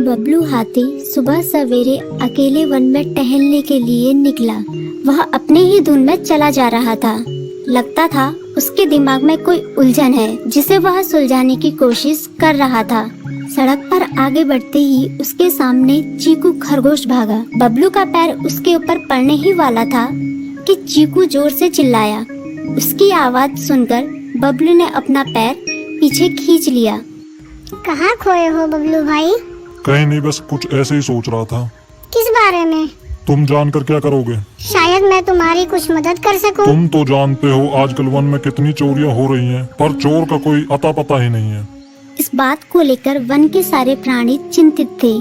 बबलू हाथी सुबह सवेरे अकेले वन में टहलने के लिए निकला। वह अपने ही धुन में चला जा रहा था। लगता था उसके दिमाग में कोई उलझन है जिसे वह सुलझाने की कोशिश कर रहा था। सड़क पर आगे बढ़ते ही उसके सामने चीकू खरगोश भागा। बबलू का पैर उसके ऊपर पड़ने ही वाला था कि चीकू जोर से चिल्लाया। उसकी आवाज सुनकर बबलू ने अपना पैर पीछे खींच लिया। कहाँ खोए हो बबलू भाई? कहीं नहीं, बस कुछ ऐसे ही सोच रहा था। किस बारे में? तुम जानकर क्या करोगे? शायद मैं तुम्हारी कुछ मदद कर सकूं। तुम तो जानते हो आजकल वन में कितनी चोरियां हो रही हैं, पर चोर का कोई अता पता ही नहीं है। इस बात को लेकर वन के सारे प्राणी चिंतित थे।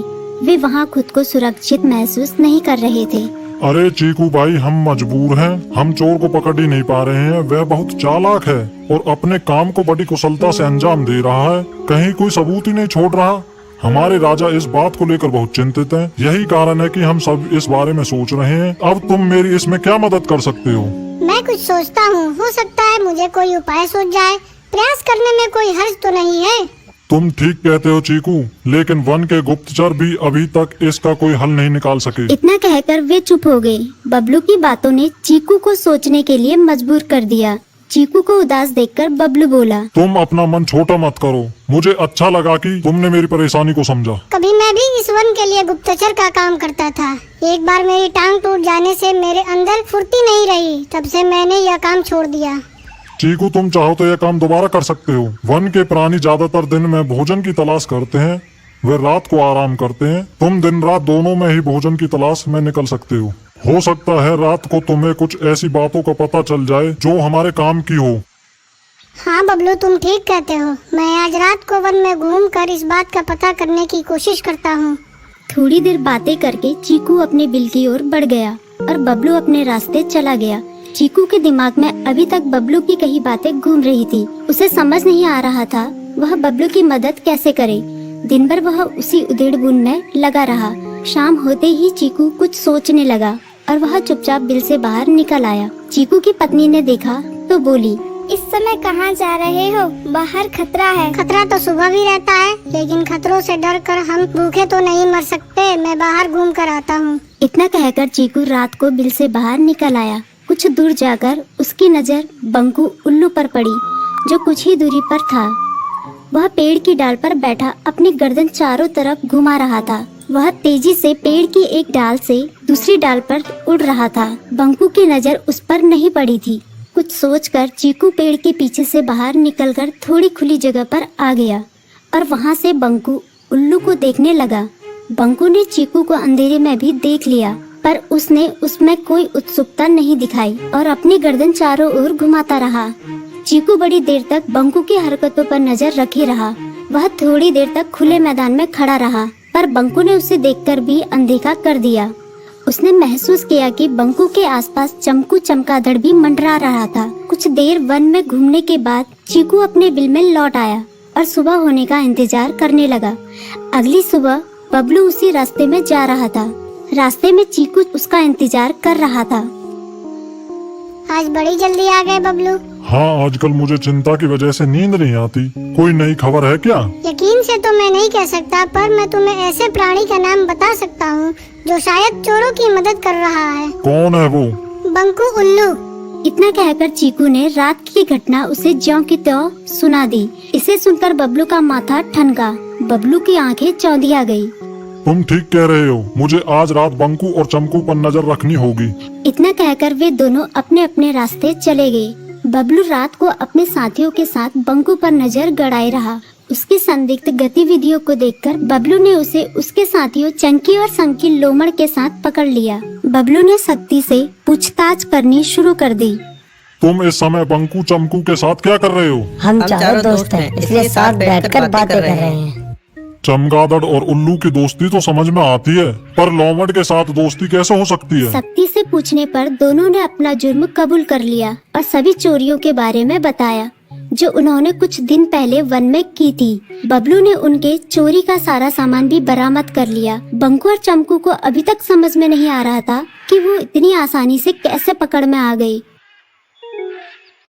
वे वहाँ खुद को सुरक्षित महसूस नहीं कर रहे थे। अरे चीकू भाई, हम मजबूर हैं। हम चोर को पकड़ ही नहीं पा रहे हैं। वह बहुत चालाक है और अपने काम को बड़ी कुशलता से अंजाम दे रहा है। कहीं कोई सबूत ही नहीं छोड़ रहा। हमारे राजा इस बात को लेकर बहुत चिंतित हैं। यही कारण है कि हम सब इस बारे में सोच रहे हैं। अब तुम मेरी इसमें क्या मदद कर सकते हो? मैं कुछ सोचता हूँ, हो सकता है मुझे कोई उपाय सूझ जाए। प्रयास करने में कोई हर्ज तो नहीं है। तुम ठीक कहते हो चीकू, लेकिन वन के गुप्तचर भी अभी तक इसका कोई हल नहीं निकाल सके। इतना कहकर वे चुप हो गए। बबलू की बातों ने चीकू को सोचने के लिए मजबूर कर दिया। चीकू को उदास देखकर बबलू बोला, तुम अपना मन छोटा मत करो। मुझे अच्छा लगा कि तुमने मेरी परेशानी को समझा। कभी मैं भी इस वन के लिए गुप्तचर का काम करता था। एक बार मेरी टांग टूट जाने से मेरे अंदर फुर्ती नहीं रही। तब से मैंने यह काम छोड़ दिया। चीकू, तुम चाहो तो यह काम दोबारा कर सकते हो। वन के प्राणी ज्यादातर दिन में भोजन की तलाश करते हैं, वे रात को आराम करते हैं। तुम दिन रात दोनों में ही भोजन की तलाश में निकल सकते हो सकता है रात को तुम्हें कुछ ऐसी बातों का पता चल जाए जो हमारे काम की हो। हाँ बबलू, तुम ठीक कहते हो। मैं आज रात को वन में घूम कर इस बात का पता करने की कोशिश करता हूँ। थोड़ी देर बातें करके चीकू अपने बिल की ओर बढ़ गया और बबलू अपने रास्ते चला गया। चीकू के दिमाग में अभी तक बबलू की कही बातें घूम रही थी। उसे समझ नहीं आ रहा था वह बबलू की मदद कैसे करे। दिन भर वह उसी उधेड़-बुन में लगा रहा। शाम होते ही चीकू कुछ सोचने लगा और वह चुपचाप बिल से बाहर निकल आया। चीकू की पत्नी ने देखा तो बोली, इस समय कहाँ जा रहे हो? बाहर खतरा है। खतरा तो सुबह भी रहता है, लेकिन खतरों से डर कर हम भूखे तो नहीं मर सकते। मैं बाहर घूम कर आता हूँ। इतना कहकर चीकू रात को बिल से बाहर निकल आया। कुछ दूर जाकर उसकी नजर बंकू उल्लू पर पड़ी, जो कुछ ही दूरी पर था। वह पेड़ की डाल पर बैठा अपनी गर्दन चारों तरफ घुमा रहा था। वह तेजी से पेड़ की एक डाल से दूसरी डाल पर उड़ रहा था। बंकू की नजर उस पर नहीं पड़ी थी। कुछ सोचकर चीकू पेड़ के पीछे से बाहर निकलकर थोड़ी खुली जगह पर आ गया और वहां से बंकू उल्लू को देखने लगा। बंकू ने चीकू को अंधेरे में भी देख लिया, पर उसने उसमें कोई उत्सुकता नहीं दिखाई और अपनी गर्दन चारों ओर घुमाता रहा। चीकू बड़ी देर तक बंकू की हरकतों पर नजर रखे रहा। वह थोड़ी देर तक खुले मैदान में खड़ा रहा, पर बंकू ने उसे देखकर भी अनदेखा कर दिया। उसने महसूस किया कि बंकू के आसपास चमकू चमगादड़ भी मंडरा रहा था। कुछ देर वन में घूमने के बाद चीकू अपने बिल में लौट आया और सुबह होने का इंतजार करने लगा। अगली सुबह बबलू उसी रास्ते में जा रहा था। रास्ते में चीकू उसका इंतजार कर रहा था। आज बड़ी जल्दी आ गए बबलू। हाँ, आजकल मुझे चिंता की वजह से नींद नहीं आती। कोई नई खबर है क्या? यकीन से तो मैं नहीं कह सकता, पर मैं तुम्हें ऐसे प्राणी का नाम बता सकता हूँ जो शायद चोरों की मदद कर रहा है। कौन है वो? बंकू उल्लू। इतना कहकर चीकू ने रात की घटना उसे ज्यों की त्यों सुना दी। इसे सुनकर बबलू का माथा ठनका। बबलू की आंखें चौंधिया गई। तुम ठीक कह रहे हो। मुझे आज रात बंकू और चमकू पर नजर रखनी होगी। इतना कहकर वे दोनों अपने अपने रास्ते चले गए। बबलू रात को अपने साथियों के साथ बंकू पर नजर गड़ाए रहा। उसकी संदिग्ध गतिविधियों को देखकर बबलू ने उसे उसके साथियों चंकी और संकी लोमड़ के साथ पकड़ लिया। बबलू ने सख्ती से पूछताछ करनी शुरू कर दी। तुम इस समय बंकू चमकू के साथ क्या कर रहे हो? हम चारों दोस्त हैं, इसलिए साथ बैठकर बातें कर रहे हैं। चमगादड़ और उल्लू की दोस्ती तो समझ में आती है, पर लोमड़ के साथ दोस्ती कैसे हो सकती है? सख्ती से पूछने पर दोनों ने अपना जुर्म कबूल कर लिया और सभी चोरियों के बारे में बताया जो उन्होंने कुछ दिन पहले वन में की थी। बबलू ने उनके चोरी का सारा सामान भी बरामद कर लिया। बंकू और चमकू को अभी तक समझ में नहीं आ रहा था कि वो इतनी आसानी से कैसे पकड़ में आ गई।